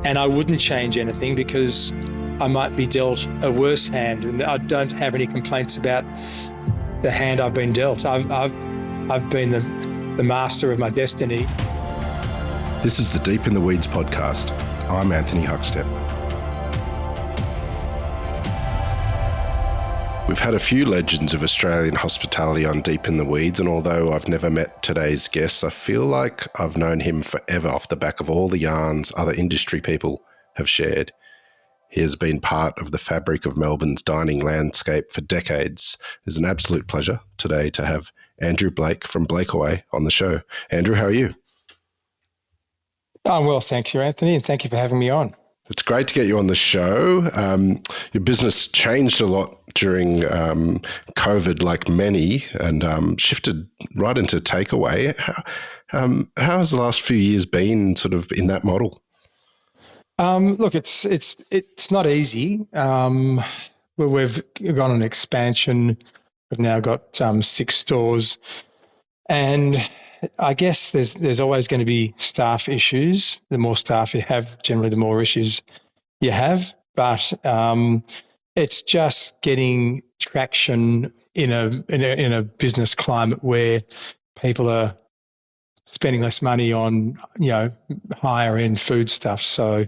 And I wouldn't change anything because I might be dealt a worse hand, and I don't have any complaints about the hand I've been dealt. I've been the master of my destiny. This is the Deep in the Weeds podcast. I'm Anthony Huckstep. We've had a few legends of Australian hospitality on Deep in the Weeds, and although I've never met today's guest, I feel like I've known him forever off the back of all the yarns other industry people have shared. He has been part of the fabric of Melbourne's dining landscape for decades. It's an absolute pleasure today to have Andrew Blake from Blakeaway on the show. Andrew, how are you? I'm well, thank you, Anthony, and thank you for having me on. It's great to get you on the show. Your business changed a lot during COVID, like many, and shifted right into takeaway. How has the last few years been sort of in that model? Look, it's not easy. We've gone on expansion. We've now got 6 stores, and I guess there's always going to be staff issues. The more staff you have, generally, the more issues you have. But it's just getting traction in a business climate where people are spending less money on higher end food stuff. So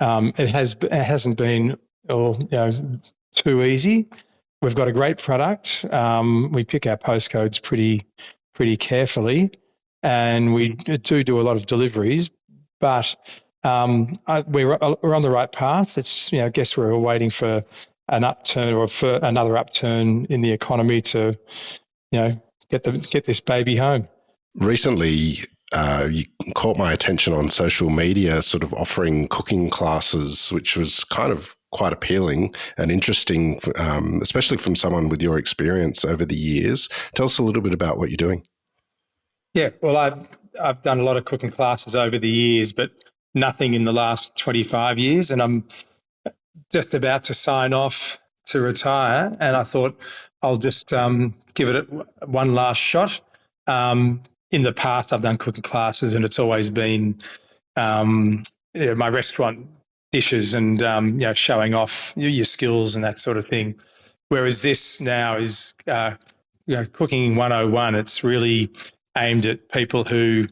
it hasn't been too easy. We've got a great product. We pick our postcodes pretty carefully, and we do a lot of deliveries. But we're on the right path. It's I guess we're waiting for an upturn or for another upturn in the economy to get this baby home. Recently, you caught my attention on social media, sort of offering cooking classes, which was kind of quite appealing and interesting, especially from someone with your experience over the years. Tell us a little bit about what you're doing. Yeah, well, I've done a lot of cooking classes over the years, but nothing in the last 25 years, and I'm just about to sign off to retire, and I thought I'll just give it one last shot. In the past, I've done cooking classes, and it's always been my restaurant dishes and showing off your skills and that sort of thing. Whereas this now is cooking 101. It's really aimed at people who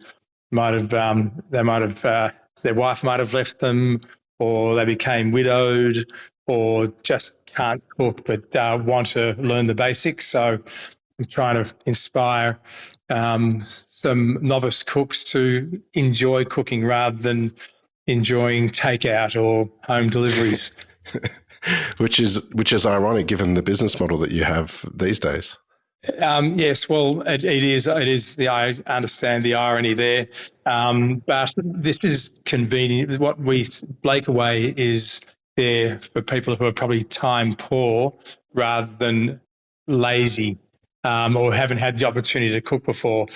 their wife might have left them, or they became widowed, or just can't cook but want to learn the basics. So I'm trying to inspire some novice cooks to enjoy cooking rather than enjoying takeout or home deliveries. Which is ironic given the business model that you have these days. Yes, well, it is. I understand the irony there, but this is convenient. Blakeaway is there for people who are probably time poor rather than lazy. Or haven't had the opportunity to cook before.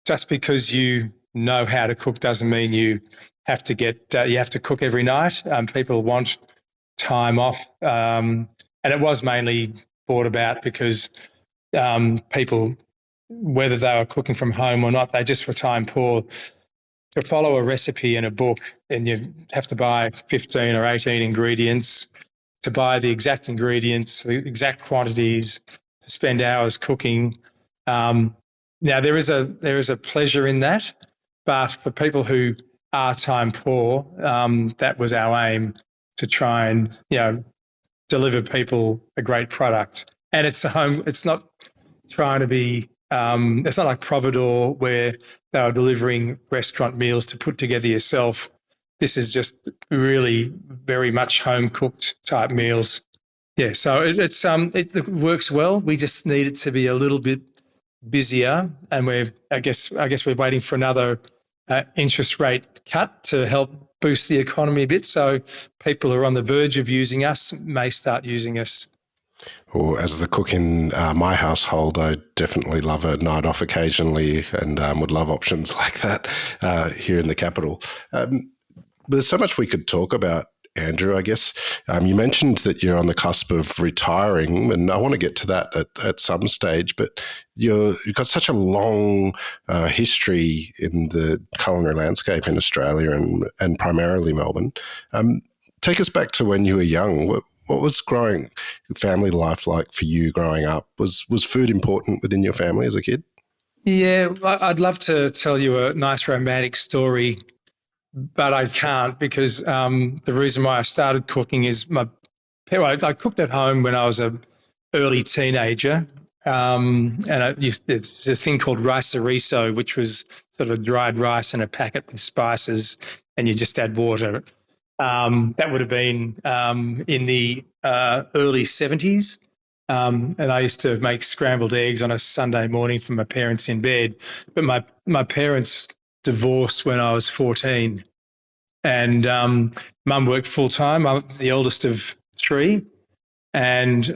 Just because you know how to cook doesn't mean you have to cook every night. People want time off, and it was mainly brought about because people, whether they were cooking from home or not, they just were time poor. To follow a recipe in a book, and you have to buy 15 or 18 ingredients, to buy the exact ingredients, the exact quantities, to spend hours cooking. Now there is a pleasure in that, but for people who are time poor, that was our aim, to try and deliver people a great product. And it's not trying to be. It's not like Providor where they were delivering restaurant meals to put together yourself. This is just really very much home cooked type meals. Yeah, so it works well. We just need it to be a little bit busier, and I guess we're waiting for another interest rate cut to help boost the economy a bit. So people who are on the verge of using us may start using us. Well, as the cook in my household, I definitely love a night off occasionally, and would love options like that here in the capital. There's so much we could talk about, Andrew. I guess you mentioned that you're on the cusp of retiring, and I want to get to that at some stage. But you've got such a long history in the culinary landscape in Australia and primarily Melbourne. Take us back to when you were young. What was family life like for you growing up? Was food important within your family as a kid? Yeah, I'd love to tell you a nice romantic story, but I can't because the reason why I started cooking is I cooked at home when I was an early teenager, it's this thing called rice-a-riso, which was sort of dried rice in a packet with spices, and you just add water. That would have been in the early 70s. And I used to make scrambled eggs on a Sunday morning for my parents in bed. But my parents divorced when I was 14. And mum worked full time. I'm the eldest of three. And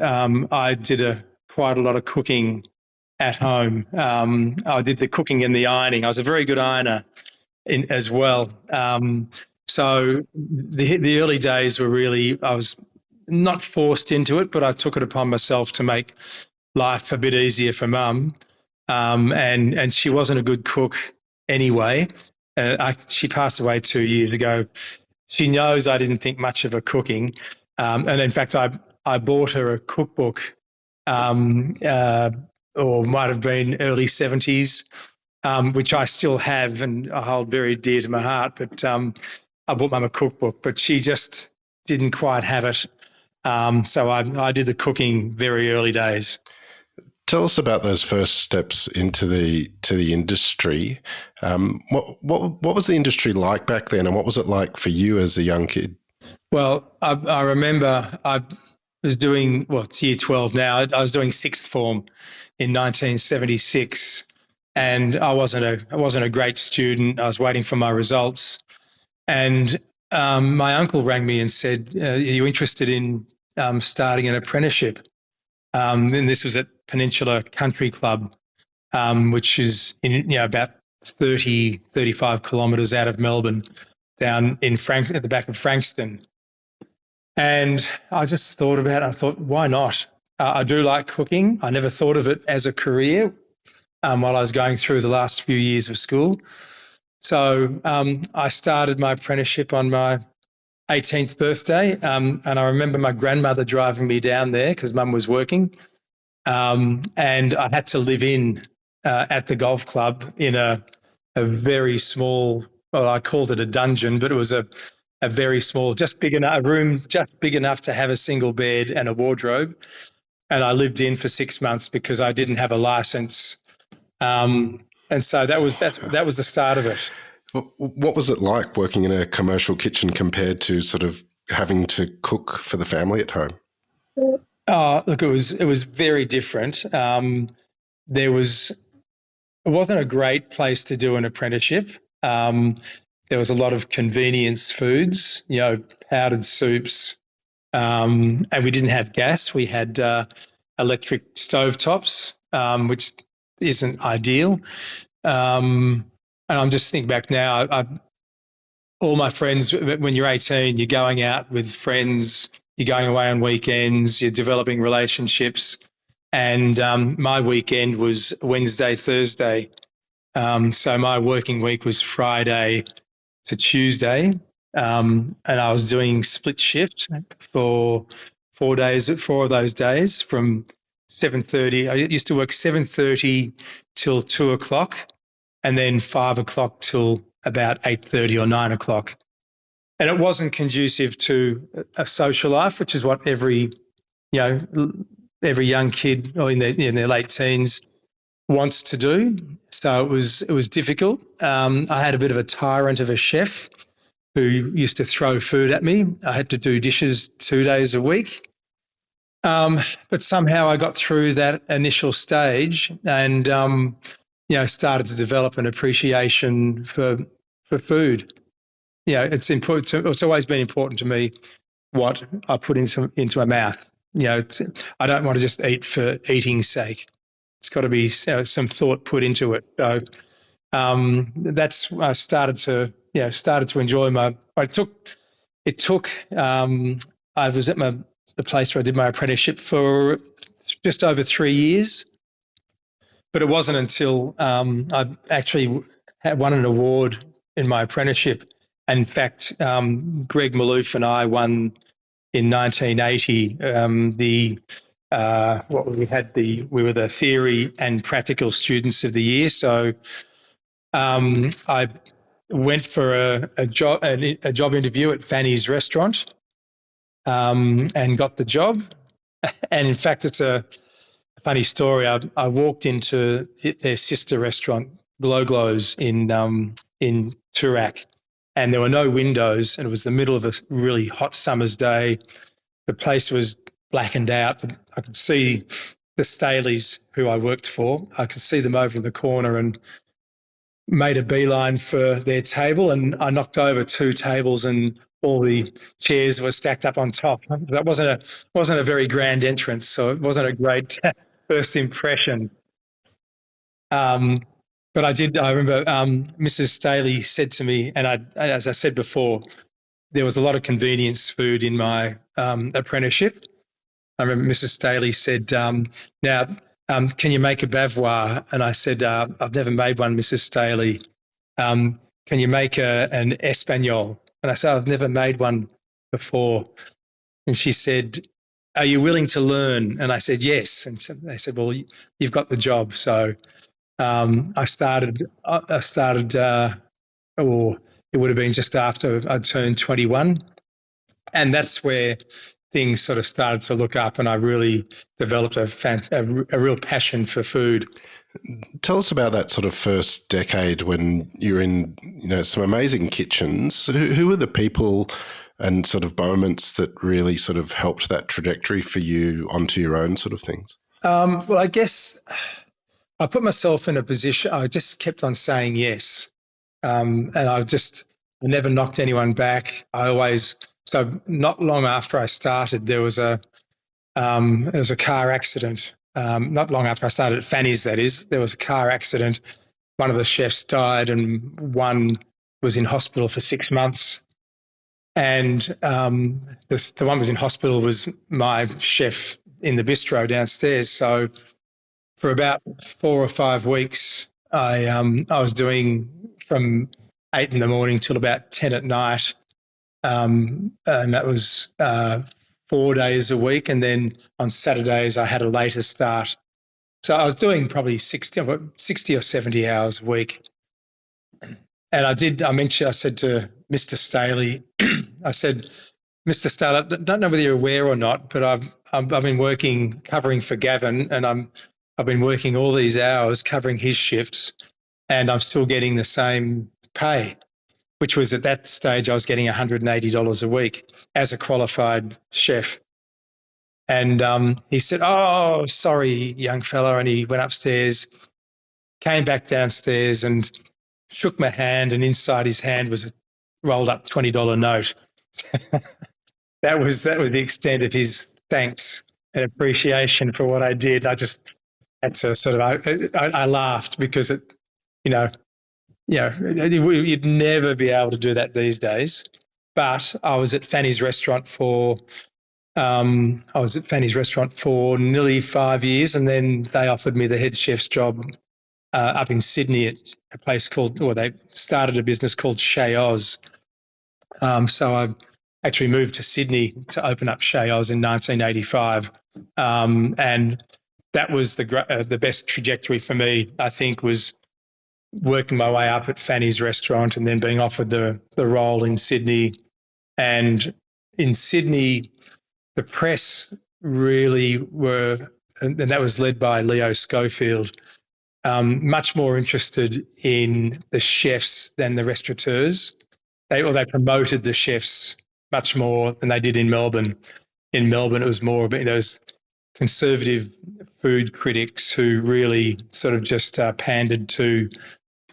I did quite a lot of cooking at home. I did the cooking and the ironing. I was a very good ironer as well. So the early days were really, I was not forced into it, but I took it upon myself to make life a bit easier for mum. And she wasn't a good cook anyway. She passed away 2 years ago. She knows I didn't think much of her cooking. And in fact, I bought her a cookbook, or might have been early 70s, which I still have and I hold very dear to my heart. But I bought mum a cookbook, but she just didn't quite have it. So I did the cooking very early days. Tell us about those first steps into the industry. What was the industry like back then, and what was it like for you as a young kid? Well, I remember I was doing, it's year 12 now. I was doing sixth form in 1976, and I wasn't a great student. I was waiting for my results, and my uncle rang me and said, "Are you interested in starting an apprenticeship?" And this was at Peninsula Country Club, which is about 35 kilometres out of Melbourne, down in at the back of Frankston. And I just thought about it. I thought, why not? I do like cooking. I never thought of it as a career while I was going through the last few years of school. So I started my apprenticeship on my 18th birthday, and I remember my grandmother driving me down there because mum was working, and I had to live in at the golf club in a very small, well, I called it a dungeon, but it was a very small, a room just big enough to have a single bed and a wardrobe. And I lived in for 6 months because I didn't have a license. And so that was the start of it. What was it like working in a commercial kitchen compared to sort of having to cook for the family at home? Oh, look, it was very different. It wasn't a great place to do an apprenticeship. There was a lot of convenience foods, powdered soups, and we didn't have gas. We had electric stovetops, which isn't ideal. And I'm just thinking back now, all my friends, when you're 18, you're going out with friends, you're going away on weekends, you're developing relationships. And my weekend was Wednesday, Thursday. So my working week was Friday to Tuesday. And I was doing split shift for 4 of those days from 7:30. I used to work 7:30 till 2 o'clock and then 5 o'clock till about 8:30 or 9 o'clock. And it wasn't conducive to a social life, which is what every young kid or in their late teens wants to do. So it was difficult. I had a bit of a tyrant of a chef who used to throw food at me. I had to do dishes 2 days a week. But somehow I got through that initial stage and, started to develop an appreciation for food. It's important. It's always been important to me what I put into my mouth. I don't want to just eat for eating's sake. It's got to be some thought put into it. So that's I started to enjoy I took it took, I was at the place where I did my apprenticeship for just over 3 years, but it wasn't until I actually had won an award in my apprenticeship. In fact, Greg Malouf and I won in 1980 we were the theory and practical students of the year. So I went for a job interview at Fanny's restaurant and got the job. And in fact, it's a funny story. I walked into their sister restaurant, Glows, in Toorak, and there were no windows, and it was the middle of a really hot summer's day. The place was blackened out, but I could see the Staleys who I worked for. I could see them over in the corner and made a beeline for their table, and I knocked over 2 tables and all the chairs were stacked up on top. That wasn't a very grand entrance, so it wasn't a great first impression. But I remember Mrs. Staley said to me, and as I said before, there was a lot of convenience food in my apprenticeship. I remember Mrs. Staley said, now, can you make a bavarois? And I said, I've never made one, Mrs. Staley. Can you make an Espanol? And I said, I've never made one before. And she said, are you willing to learn? And I said, yes. And so they said, well, you've got the job. So I started, or it would have been just after I turned 21. And that's where things sort of started to look up, and I really developed a real passion for food. Tell us about that sort of first decade when you're in, some amazing kitchens. Who were the people and sort of moments that really sort of helped that trajectory for you onto your own sort of things? Well, I guess I put myself in a position, I just kept on saying yes. And I never knocked anyone back. So not long after I started, there was a car accident. Not long after I started at Fanny's, that is, there was a car accident. One of the chefs died and one was in hospital for 6 months. And the one who was in hospital was my chef in the bistro downstairs. So for about 4 or 5 weeks, I was doing from 8 in the morning till about 10 at night. And that was 4 days a week. And then on Saturdays, I had a later start. So I was doing probably 60 or 70 hours a week. And I said to Mr. Staley, I said, Mr. Staley, I don't know whether you're aware or not, but I've been covering for Gavin, and I've been working all these hours covering his shifts, and I'm still getting the same pay, which was at that stage I was getting $180 a week as a qualified chef. And he said, oh, sorry, young fella. And he went upstairs, came back downstairs and shook my hand, and inside his hand was a rolled up $20 note. That was the extent of his thanks and appreciation for what I did. I just had to I laughed because you'd never be able to do that these days. But I was at Fanny's restaurant for nearly 5 years, and then they offered me the head chef's job up in Sydney at a place they started a business called Chez Oz. So I actually moved to Sydney to open up Chez Oz in 1985, and that was the best trajectory for me, I think, was working my way up at Fanny's restaurant and then being offered the role in Sydney. And in Sydney, the press really and that was led by Leo Schofield, much more interested in the chefs than the restaurateurs. They promoted the chefs much more than they did in Melbourne. In Melbourne, it was more about those conservative food critics who really sort of just pandered to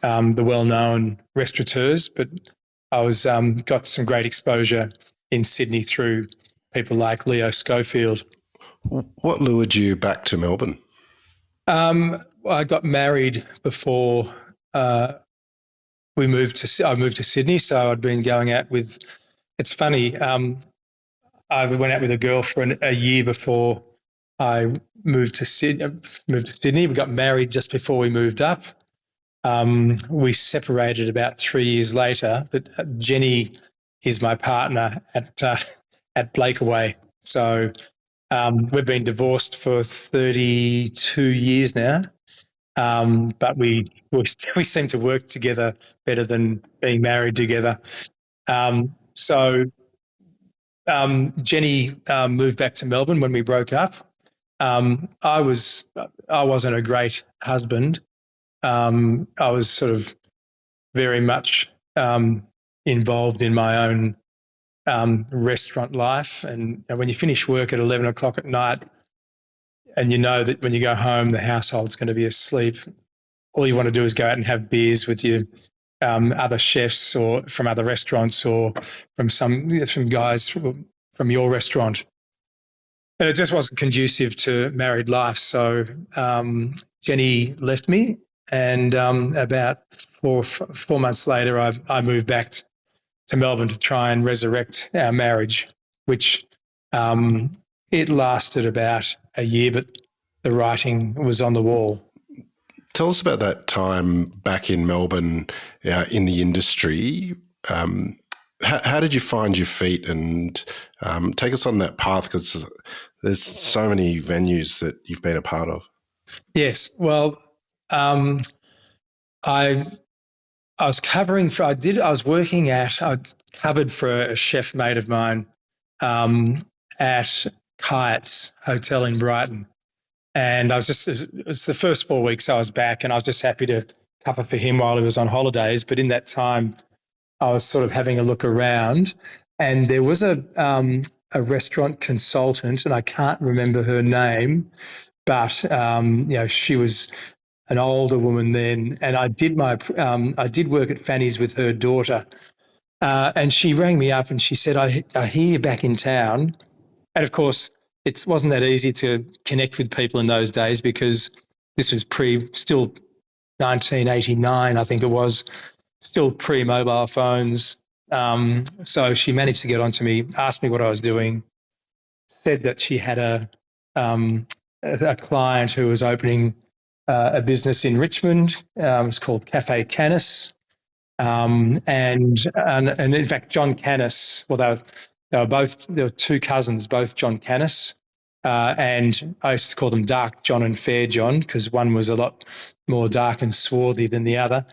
the well-known restaurateurs. But I got some great exposure in Sydney through people like Leo Schofield. What lured you back to Melbourne? I got married before I moved to Sydney, so I'd been going out with it's funny. I went out with a girl for a year before I moved to Sydney. We got married just before we moved up. We separated about 3 years later, but Jenny is my partner at Blakeaway. So we've been divorced for 32 years now, but we seem to work together better than being married together. So Jenny moved back to Melbourne when we broke up. I wasn't a great husband. I was sort of very much involved in my own restaurant life. And when you finish work at 11 o'clock at night and you know that when you go home, the household's going to be asleep, all you want to do is go out and have beers with your other chefs or from other restaurants or from guys from your restaurant. And it just wasn't conducive to married life. So Jenny left me, and about four months later, I moved back to Melbourne to try and resurrect our marriage, which it lasted about a year, but the writing was on the wall. Tell us about that time back in Melbourne in the industry. How did you find your feet, and take us on that path, because there's so many venues that you've been a part of. Yes. Well, I covered for a chef mate of mine at Kite's Hotel in Brighton. And it was the first 4 weeks I was back, and I was just happy to cover for him while he was on holidays. But in that time, I was sort of having a look around, and there was a restaurant consultant, and I can't remember her name, but she was an older woman then, and I did work at Fanny's with her daughter, and she rang me up and she said, "I hear you're back in town," and of course it wasn't that easy to connect with people in those days because this was still 1989, I think it was, still pre-mobile phones. So she managed to get onto me, asked me what I was doing, said that she had a client who was opening a business in Richmond. It's called Cafe Canis. And in fact, John Canis, well, there were two cousins, both John Canis, and I used to call them Dark John and Fair John because one was a lot more dark and swarthy than the other.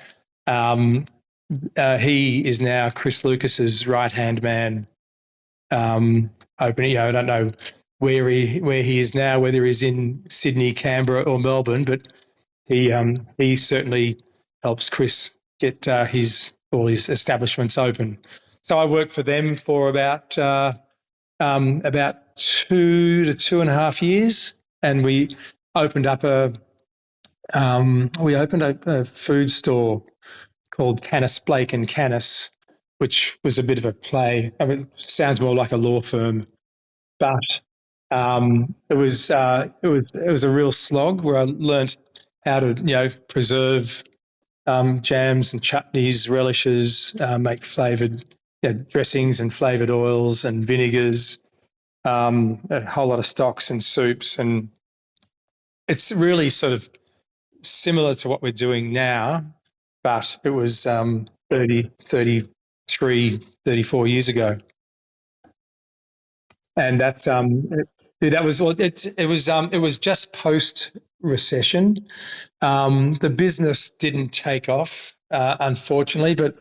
He is now Chris Lucas's right-hand man, opening. I don't know where he is now, whether he's in Sydney, Canberra, or Melbourne, but he certainly helps Chris get all his establishments open. So I worked for them for about 2 to 2.5 years, and we opened up a food store called Canis Blake and Canis, which was a bit of a play. I mean, it sounds more like a law firm, but it was a real slog where I learnt how to preserve jams and chutneys, relishes, make flavoured dressings and flavoured oils and vinegars, a whole lot of stocks and soups, and it's really sort of similar to what we're doing now, but it was 34 years ago. And it was just post recession. The business didn't take off, unfortunately, but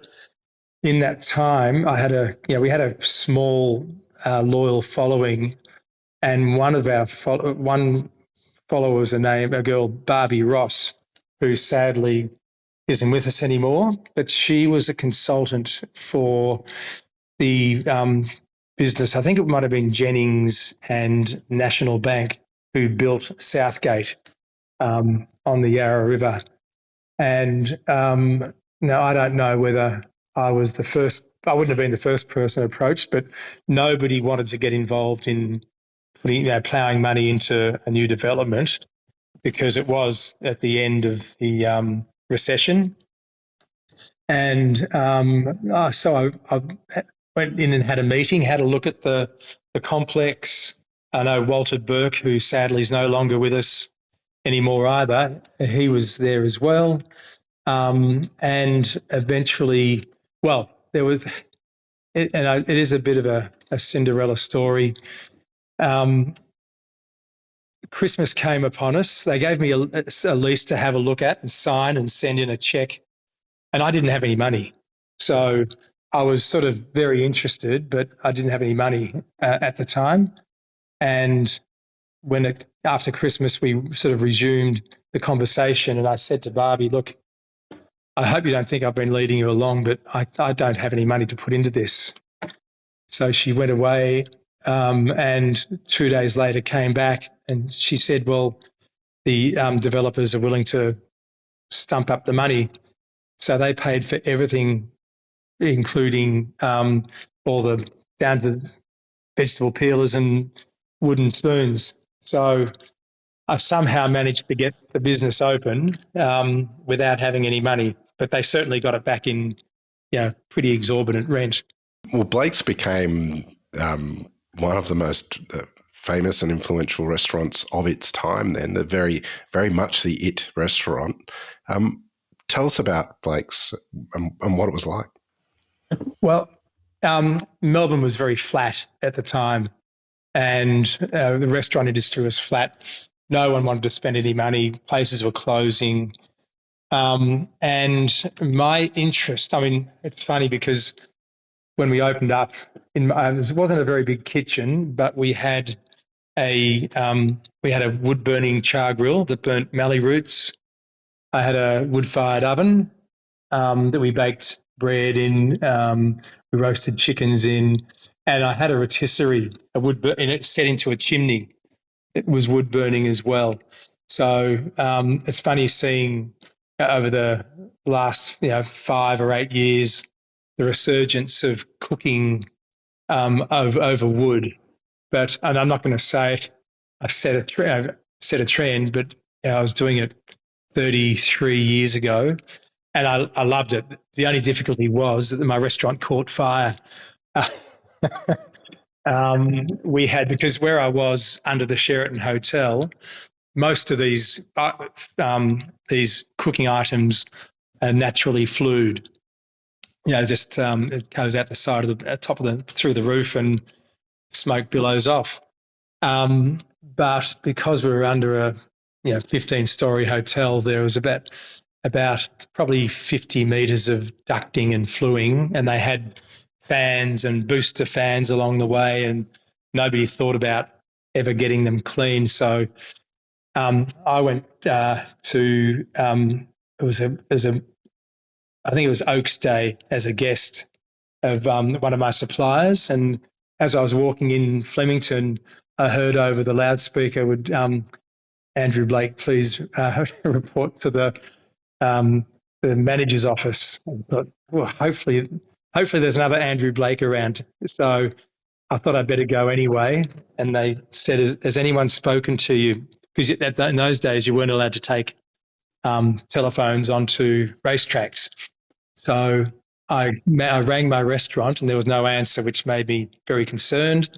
in that time, we had a small loyal following, and one follower was a girl, Barbie Ross, who sadly isn't with us anymore, but she was a consultant for the business. I think it might have been Jennings and National Bank who built Southgate on the Yarra River. And now I don't know whether I was the first. I wouldn't have been the first person approached, but nobody wanted to get involved in ploughing money into a new development because it was at the end of the recession. And so I went in and had a meeting, had a look at the complex. I know Walter Burke, who sadly is no longer with us anymore either, he was there as well. And eventually, well, there was, it is a bit of a Cinderella story. Christmas came upon us. They gave me a lease to have a look at and sign and send in a check. And I didn't have any money. So I was sort of very interested, but I didn't have any money at the time. And after Christmas, we sort of resumed the conversation, and I said to Barbie, look, I hope you don't think I've been leading you along, but I don't have any money to put into this. So she went away, and 2 days later came back, and she said, well, the developers are willing to stump up the money. So they paid for everything, including all the down to vegetable peelers and wooden spoons. So I somehow managed to get the business open without having any money, but they certainly got it back in, pretty exorbitant rent. Well, Blake's became one of the most famous and influential restaurants of its time then, very, very much the it restaurant. Tell us about Blake's and what it was like. Well, Melbourne was very flat at the time, and the restaurant industry was flat. No one wanted to spend any money. Places were closing. And my interest, it's funny because when we opened up, it wasn't a very big kitchen, but we had a wood-burning char grill that burnt mallee roots. I had a wood-fired oven that we baked bread in, we roasted chickens in, and I had a rotisserie, set into a chimney. It was wood burning as well. So it's funny seeing over the last 5 or 8 years the resurgence of cooking over wood. But and I'm not going to say I set a trend, but I was doing it 33 years ago, and I loved it. The only difficulty was that my restaurant caught fire. Because where I was under the Sheraton Hotel, most of these cooking items are naturally flued. It goes out the side of through the roof, and smoke billows off. But because we were under a 15-story hotel, there was about probably 50 metres of ducting and fluing, and they had fans and booster fans along the way, and nobody thought about ever getting them clean. So I went I think it was Oaks Day as a guest of one of my suppliers, and as I was walking in Flemington, I heard over the loudspeaker, would Andrew Blake please report to the manager's office. I thought, well, hopefully there's another Andrew Blake around. So I thought I'd better go anyway. And they said, has anyone spoken to you? Because in those days you weren't allowed to take telephones onto racetracks. So I rang my restaurant and there was no answer, which made me very concerned.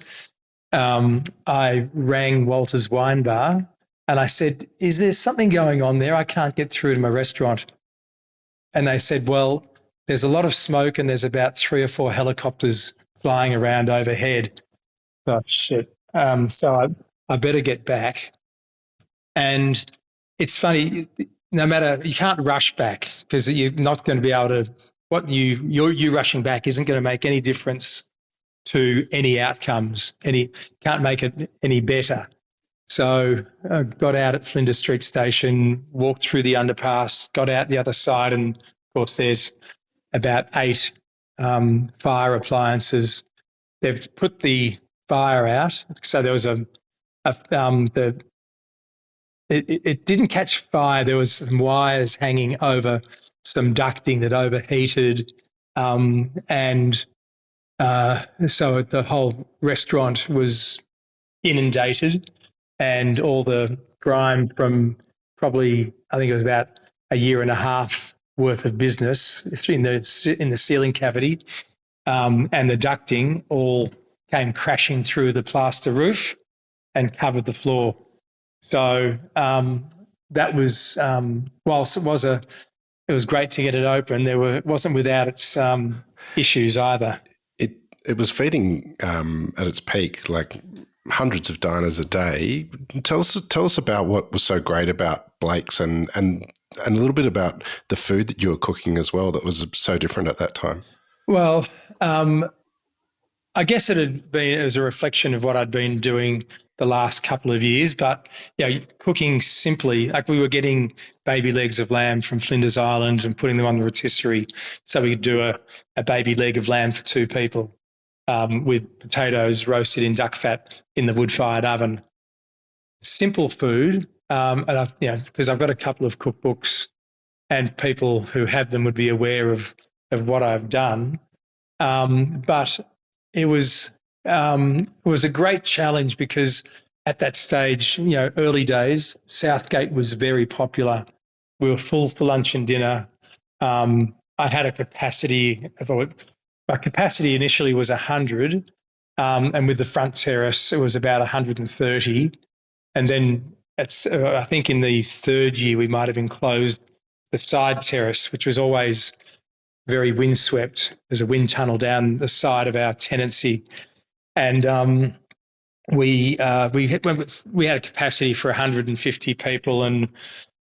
I rang Walter's Wine Bar and I said, is there something going on there? I can't get through to my restaurant. And they said, well, there's a lot of smoke and there's about 3 or 4 helicopters flying around overhead. Oh, shit. So I better get back. And it's funny, no matter, you can't rush back because you're not going to be able to, you rushing back isn't going to make any difference to any outcomes, can't make it any better. So I got out at Flinders Street Station, walked through the underpass, got out the other side, and of course there's about 8 fire appliances. They've put the fire out, so there was it didn't catch fire. There was some wires hanging over some ducting that overheated, and so the whole restaurant was inundated, and all the grime from probably, I think it was about a year and a half worth of business in the ceiling cavity and the ducting all came crashing through the plaster roof and covered the floor. So that was, whilst it was great to get it open, it wasn't without its issues either. It was feeding at its peak, like hundreds of diners a day. Tell us about what was so great about Blake's and a little bit about the food that you were cooking as well that was so different at that time. Well, I guess it was a reflection of what I'd been doing the last couple of years, but cooking simply, like we were getting baby legs of lamb from Flinders Island and putting them on the rotisserie so we could do a baby leg of lamb for two people with potatoes roasted in duck fat in the wood-fired oven. Simple food, and because I've got a couple of cookbooks and people who have them would be aware of what I've done. But it was a great challenge because at that stage, early days, Southgate was very popular. We were full for lunch and dinner. I had a capacity. My capacity initially was 100, and with the front terrace, it was about 130. And then I think in the third year, we might have enclosed the side terrace, which was always very windswept. There's a wind tunnel down the side of our tenancy, and we had a capacity for 150 people. And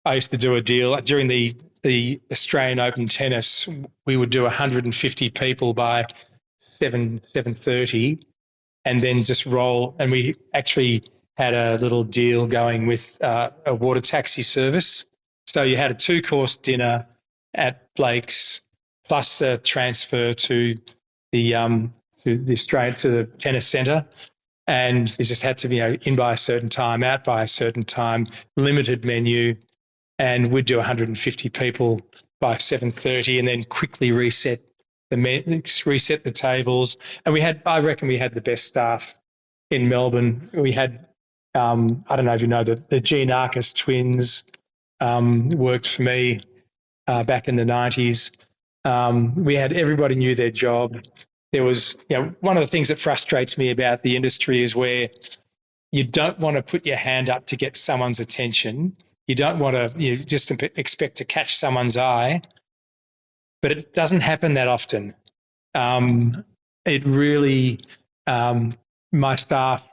I used to do a deal during the Australian Open Tennis. We would do 150 people by 7:30, and then just roll. And we actually had a little deal going with a water taxi service. So you had a 2-course dinner at Blake's, plus a transfer to the tennis centre, and you just had to be in by a certain time, out by a certain time, limited menu, and we'd do 150 people by 7:30, and then quickly reset the tables. And I reckon we had the best staff in Melbourne. We had I don't know if you know the Gene Arcus twins worked for me back in the 90s. We had everybody knew their job. There was, one of the things that frustrates me about the industry is where you don't want to put your hand up to get someone's attention. You don't want to, you just expect to catch someone's eye, but it doesn't happen that often. It really, my staff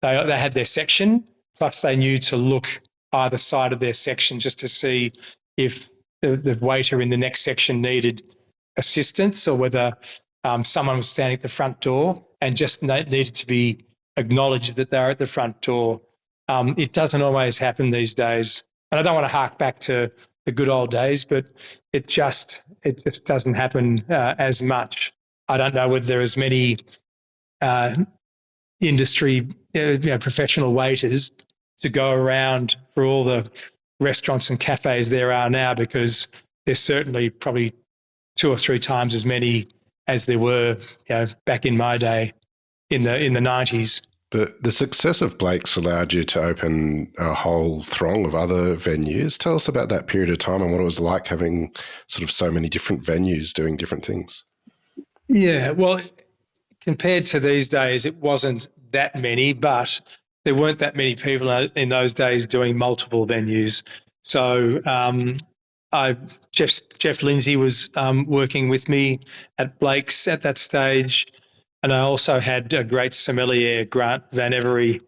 they had their section, plus they knew to look either side of their section just to see if the waiter in the next section needed assistance or whether someone was standing at the front door and just needed to be acknowledged that they're at the front door. It doesn't always happen these days. And I don't want to hark back to the good old days, but it just doesn't happen as much. I don't know whether there are as many industry professional waiters to go around for all the restaurants and cafes there are now, because there's certainly probably 2 or 3 times as many as there were back in my day in the 90s. But the success of Blake's allowed you to open a whole throng of other venues. Tell us about that period of time and what it was like having sort of so many different venues doing different things. Yeah, well, compared to these days, it wasn't that many, but there weren't that many people in those days doing multiple venues. So Jeff Lindsay was working with me at Blake's at that stage. And I also had a great sommelier, Grant Van Every,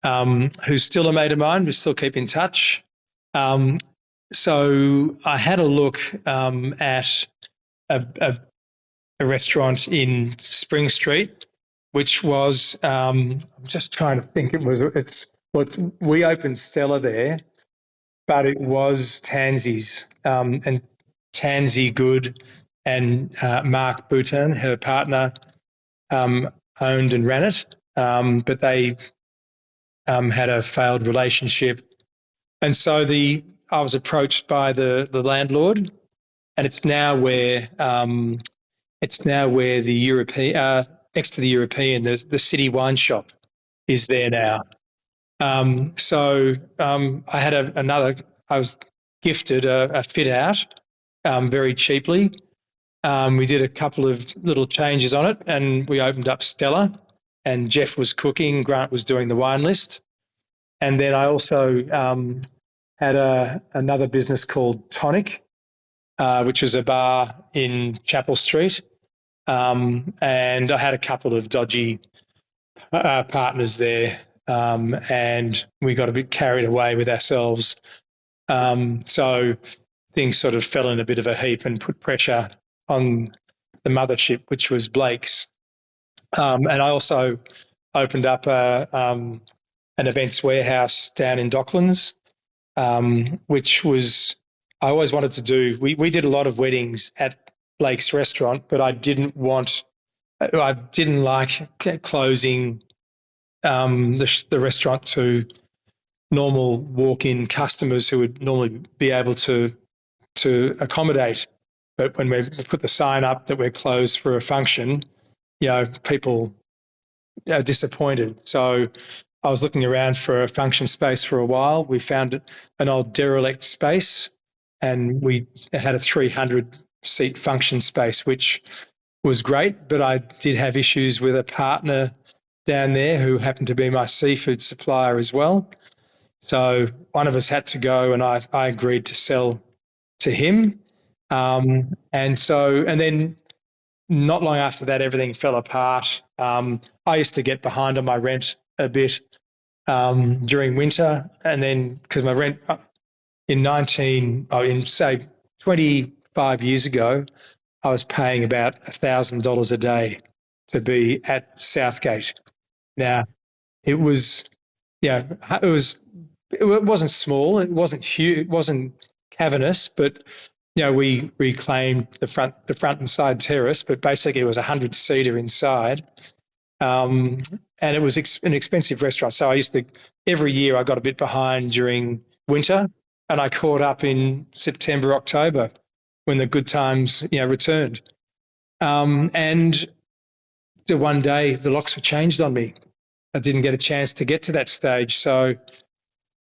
who's still a mate of mine. We still keep in touch. So I had a look at a restaurant in Spring Street, which was, I'm just trying to think, we opened Stella there, but it was Tansy's. And Tansy Good and Mark Boutin, her partner, owned and ran it, but they had a failed relationship. And so I was approached by the landlord, and it's now where the European, next to the European, the City Wine Shop is there now. So I had I was gifted a fit out very cheaply. We did a couple of little changes on it, and we opened up Stella, and Jeff was cooking, Grant was doing the wine list. And then I also had another business called Tonic, which was a bar in Chapel Street. And I had a couple of dodgy partners there, and we got a bit carried away with ourselves. So things sort of fell in a bit of a heap and put pressure on the mothership, which was Blake's. And I also opened up an events warehouse down in Docklands, which was, I always wanted to do, we did a lot of weddings at Blake's restaurant, but I didn't like closing the restaurant to normal walk-in customers who would normally be able to accommodate. But when we put the sign up that we're closed for a function, people are disappointed. So I was looking around for a function space for a while. We found an old derelict space, and we had a 300-seat function space, which was great, but I did have issues with a partner down there who happened to be my seafood supplier as well. So one of us had to go, and I agreed to sell to him. And then not long after that, everything fell apart. I used to get behind on my rent a bit during winter, and then because my rent in 25 years ago, I was paying about $1,000 a day to be at Southgate. Now, it wasn't small, it wasn't huge, it wasn't cavernous, but we reclaimed the front and side terrace, but basically it was a 100-seater inside. And it was an expensive restaurant. So every year I got a bit behind during winter, and I caught up in September, October when the good times, returned. And one day the locks were changed on me. I didn't get a chance to get to that stage. So,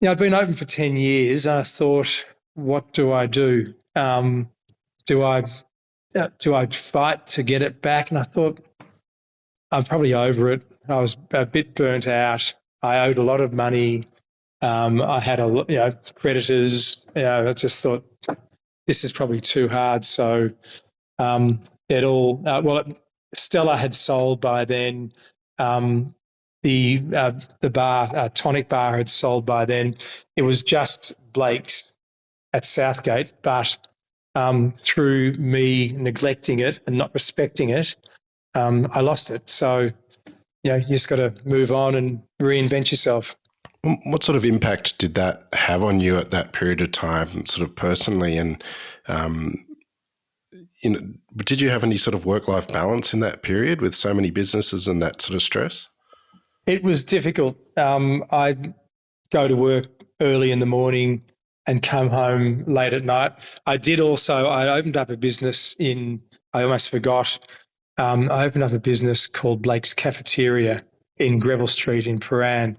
I've been open for 10 years, and I thought, what do I do? Do I fight to get it back? And I thought, I'm probably over it. I was a bit burnt out. I owed a lot of money. I had creditors. I just thought, this is probably too hard. So Stella had sold by then. The bar, Tonic Bar, had sold by then. It was just Blake's at Southgate, but through me neglecting it and not respecting it, I lost it. So, you just got to move on and reinvent yourself. What sort of impact did that have on you at that period of time, sort of personally? And did you have any sort of work-life balance in that period with so many businesses and that sort of stress? It was difficult. I'd go to work early in the morning and come home late at night. I opened up a business I almost forgot. I opened up a business called Blake's Cafeteria in Greville Street in Paran,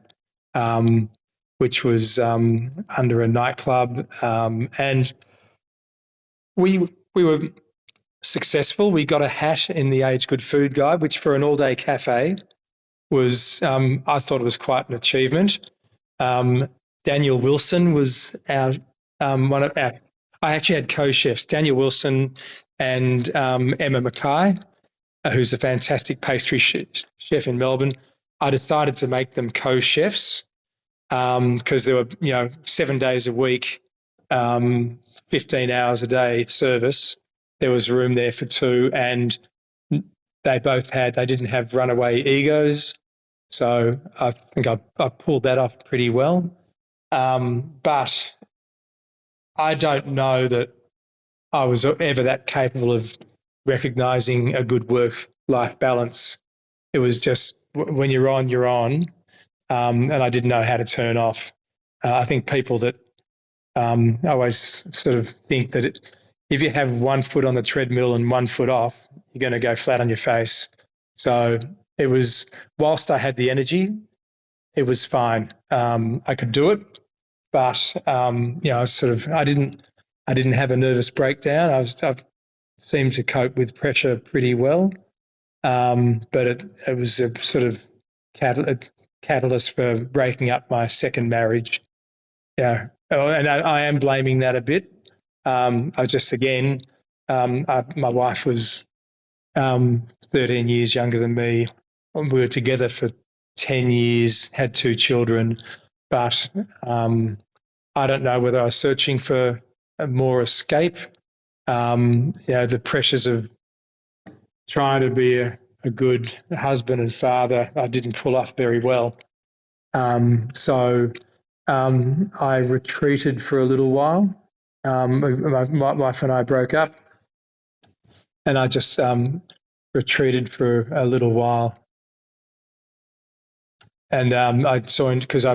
which was under a nightclub. And we were successful. We got a hat in the Age Good Food Guide, which for an all-day cafe was, I thought it was quite an achievement. Daniel Wilson was one of our, I actually had co-chefs, Daniel Wilson and Emma Mackay, who's a fantastic pastry chef in Melbourne. I decided to make them co-chefs because there were, 7 days a week, 15 hours a day service. There was room there for two, and they didn't have runaway egos. So I think I pulled that off pretty well. But I don't know that I was ever that capable of recognising a good work-life balance. It was just when you're on, you're on. And I didn't know how to turn off. I think people that always sort of think that if you have 1 foot on the treadmill and 1 foot off, you're going to go flat on your face. So it was, whilst I had the energy, it was fine. I could do it, but I didn't have a nervous breakdown. seemed to cope with pressure pretty well. But it was a sort of catalyst for breaking up my second marriage. Yeah, and I am blaming that a bit. I just, again, my wife was 13 years younger than me. We were together for 10 years, had 2 children, but I don't know whether I was searching for more escape. The pressures of trying to be a good husband and father, I didn't pull off very well. So I retreated for a little while. My wife and I broke up, and I just retreated for a little while. And I joined because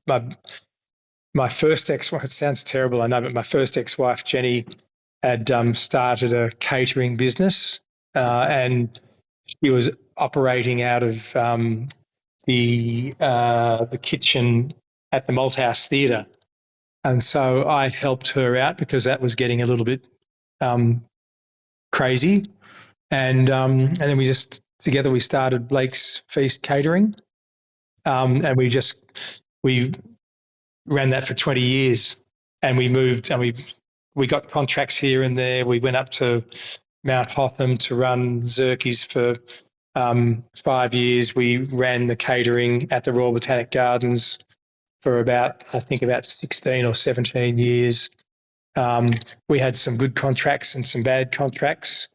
my first ex-wife, it sounds terrible, I know, but my first ex-wife, Jenny, had started a catering business, and she was operating out of the kitchen at the Malthouse Theatre. And so I helped her out because that was getting a little bit crazy. And then together we started Blake's Feast Catering. And we ran that for 20 years, and we moved, and we got contracts here and there. We went up to Mount Hotham to run Zerkie's for 5 years. We ran the catering at the Royal Botanic Gardens for about 16 or 17 years. We had some good contracts and some bad contracts,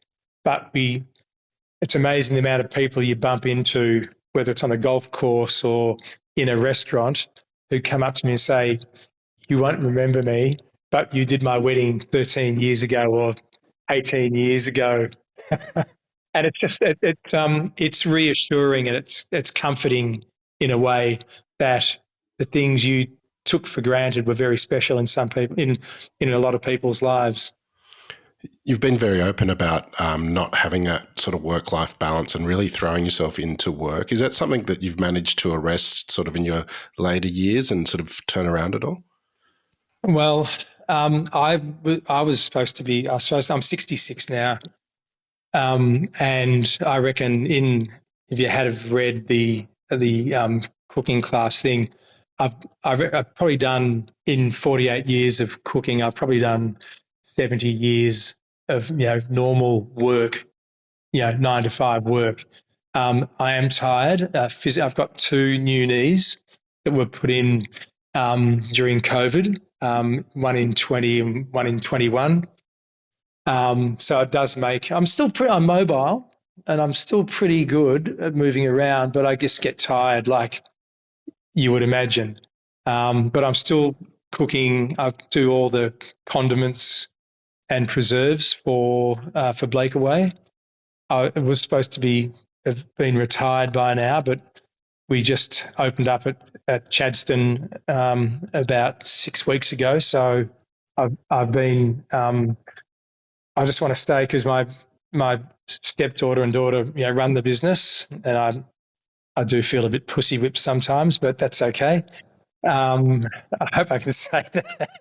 but it's amazing the amount of people you bump into, whether it's on a golf course or in a restaurant, who come up to me and say, "You won't remember me, but you did my wedding 13 years ago or 18 years ago." And it's just it's reassuring, and it's comforting in a way that the things you took for granted were very special in some people, in a lot of people's lives. You've been very open about not having that sort of work-life balance and really throwing yourself into work. Is that something that you've managed to arrest sort of in your later years and sort of turn around at all? Well, I'm 66 now. And I reckon if you had have read the cooking class thing, I've probably done, in 48 years of cooking, I've probably done 70 years of normal work, 9 to 5 work. I am tired. I've got 2 new knees that were put in during COVID, one in 20 and one in 21. So it does I'm mobile, and I'm still pretty good at moving around, but I just get tired, like you would imagine. But I'm still cooking. I do all the condiments and preserves for Blakeaway. I was supposed to have been retired by now, but we just opened up at Chadstone about 6 weeks ago. So I've been. I just want to stay because my stepdaughter and daughter run the business, and I do feel a bit pussy whipped sometimes, but that's okay. I hope I can say that.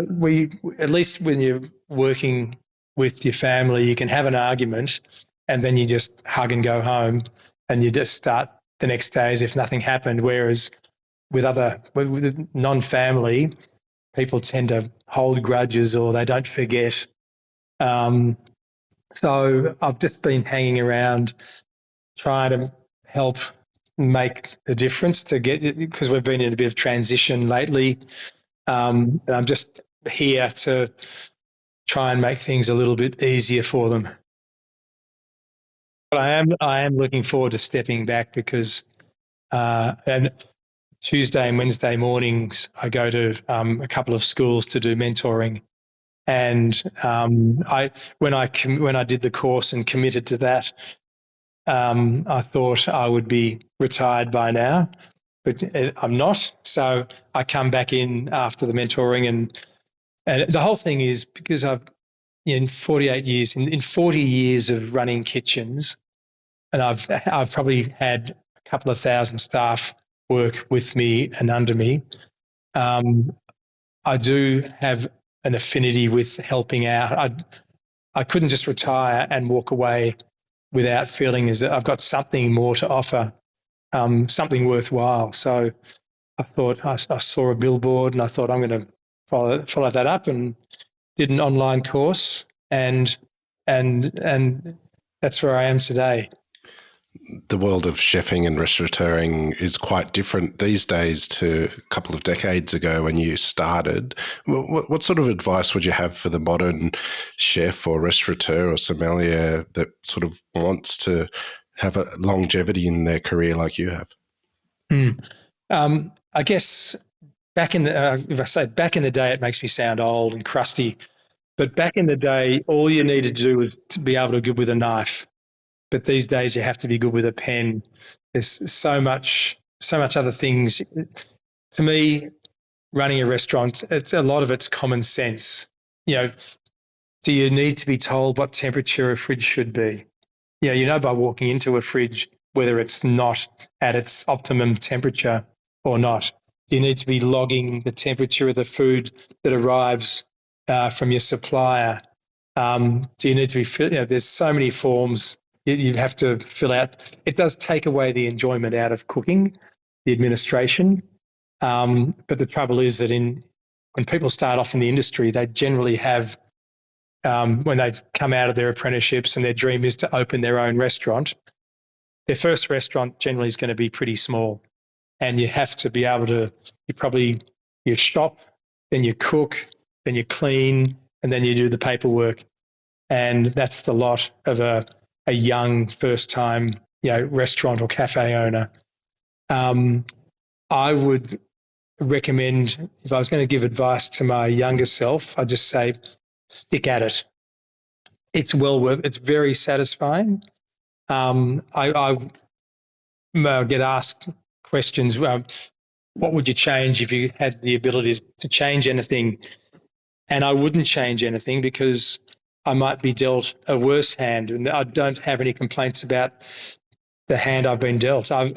We, at least when you're working with your family, you can have an argument and then you just hug and go home, and you just start the next day as if nothing happened. Whereas with non-family, people tend to hold grudges or they don't forget. So I've just been hanging around trying to help make the difference because we've been in a bit of transition lately. And I'm just here to try and make things a little bit easier for them. But I am looking forward to stepping back because and Tuesday and Wednesday mornings I go to a couple of schools to do mentoring. And when I did the course and committed to that, I thought I would be retired by now, but I'm not. So I come back in after the mentoring, and the whole thing is because in 48 years, in 40 years of running kitchens, and I've probably had a couple of thousand staff work with me and under me. I do have an affinity with helping out. I couldn't just retire and walk away without feeling as I've got something more to offer, something worthwhile. So I thought I saw a billboard and I thought I'm going to follow that up, and did an online course, and that's where I am today. The world of chefing and restaurateuring is quite different these days to a couple of decades ago when you started. What sort of advice would you have for the modern chef or restaurateur or sommelier that sort of wants to have a longevity in their career like you have? I guess back in the if I say back in the day, it makes me sound old and crusty. But back in the day, all you needed to do was to be able to be good with a knife. But these days, you have to be good with a pen. There's so much other things. To me, running a restaurant, a lot of it's common sense. Do you need to be told what temperature a fridge should be? You know by walking into a fridge whether it's not at its optimum temperature or not. Do you need to be logging the temperature of the food that arrives from your supplier? Do you need to be, there's so many forms you have to fill out. It does take away the enjoyment out of cooking, the administration. But the trouble is that when people start off in the industry, they generally have, when they come out of their apprenticeships and their dream is to open their own restaurant, their first restaurant generally is going to be pretty small. And you have to be able to, you shop, then you cook, then you clean, and then you do the paperwork. And that's the lot of a young first-time, restaurant or cafe owner. I would recommend, if I was going to give advice to my younger self, I'd just say, stick at it. It's it's very satisfying. I get asked questions, what would you change if you had the ability to change anything? And I wouldn't change anything because I might be dealt a worse hand, and I don't have any complaints about the hand I've been dealt. I've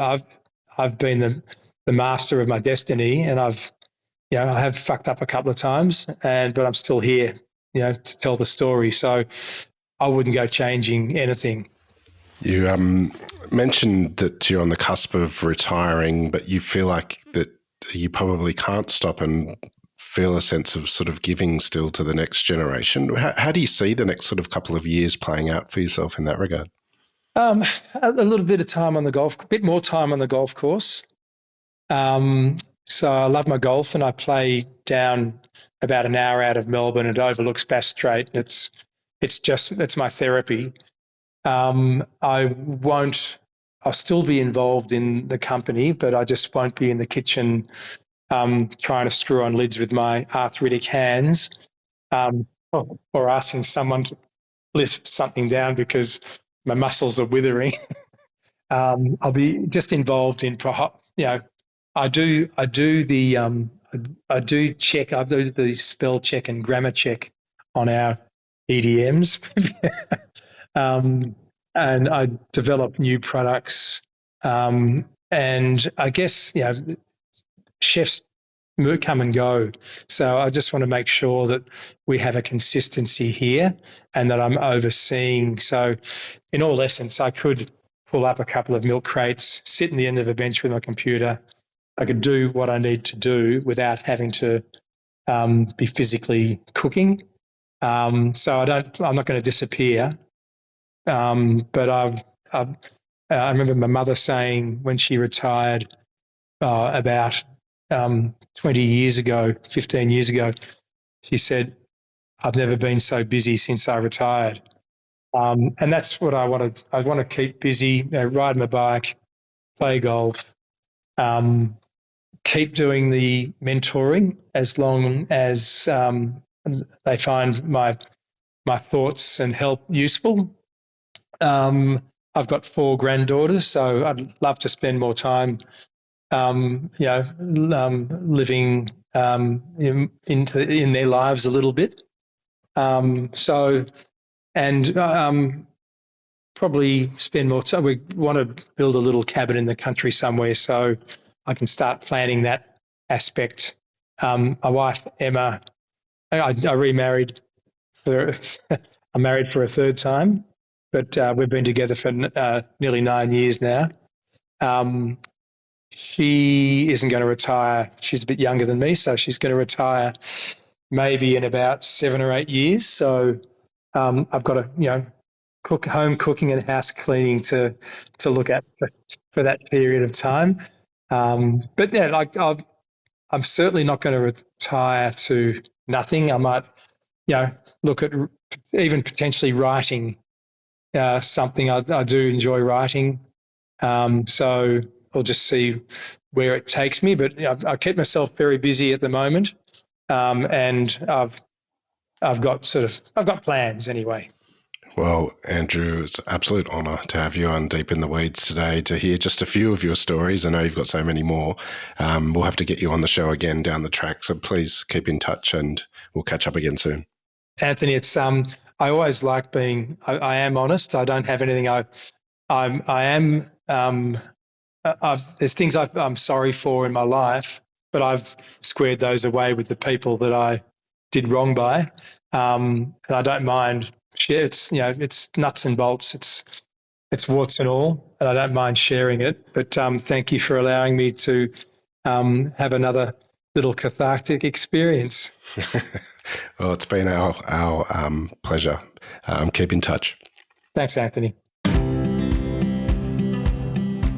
been the master of my destiny, and I have fucked up a couple of times, but I'm still here, to tell the story. So I wouldn't go changing anything. You mentioned that you're on the cusp of retiring, but you feel like that you probably can't stop and feel a sense of sort of giving still to the next generation. How do you see the next sort of couple of years playing out for yourself in that regard? A little bit of time on the bit more time on the golf course. So I love my golf, and I play down about an hour out of Melbourne. It overlooks Bass Strait. It's my therapy. I'll still be involved in the company, but I just won't be in the kitchen trying to screw on lids with my arthritic hands, or asking someone to lift something down because my muscles are withering. I'll be just involved in, I do the spell check and grammar check on our EDMs. And I develop new products. And I guess, chefs come and go. So I just want to make sure that we have a consistency here and that I'm overseeing. So in all essence, I could pull up a couple of milk crates, sit in the end of a bench with my computer. I could do what I need to do without having to be physically cooking. So I'm not going to disappear. But I remember my mother saying when she retired about 20 years ago, 15 years ago, she said, I've never been so busy since I retired. And that's what I want to. I want to keep busy, ride my bike, play golf, keep doing the mentoring as long as they find my thoughts and help useful. I've got 4 granddaughters, so I'd love to spend more time, living in their lives a little bit. Probably spend more time. We want to build a little cabin in the country somewhere, so I can start planning that aspect. My wife Emma I remarried. I'm married for a third time, but we've been together for nearly 9 years now. She isn't going to retire. She's a bit younger than me, so she's going to retire maybe in about 7 or 8 years. So I've got to, home cooking and house cleaning to look at for that period of time. But yeah, I'm certainly not going to retire to nothing. I might, look at even potentially writing something. I do enjoy writing. So I'll just see where it takes me. But I keep myself very busy at the moment, and I've got plans anyway. Well, Andrew, it's an absolute honour to have you on Deep in the Weeds today to hear just a few of your stories. I know you've got so many more. We'll have to get you on the show again down the track, so please keep in touch and we'll catch up again soon. Anthony, it's I always like being. I am honest. I don't have anything. There's things I'm sorry for in my life, but I've squared those away with the people that I did wrong by, and I don't mind. It's it's nuts and bolts. It's warts and all, and I don't mind sharing it. But thank you for allowing me to have another little cathartic experience. Well, it's been our pleasure. Keep in touch. Thanks, Anthony.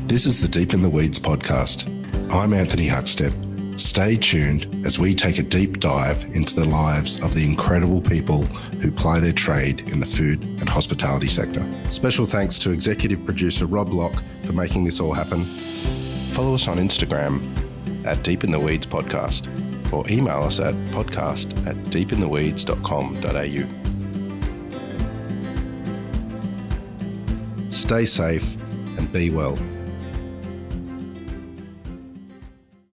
This is the Deep in the Weeds podcast. I'm Anthony Huckstep. Stay tuned as we take a deep dive into the lives of the incredible people who ply their trade in the food and hospitality sector. Special thanks to executive producer Rob Locke for making this all happen. Follow us on Instagram at Deep in the Weeds Podcast, or email us at podcast@deepintheweeds.com.au. Stay safe and be well.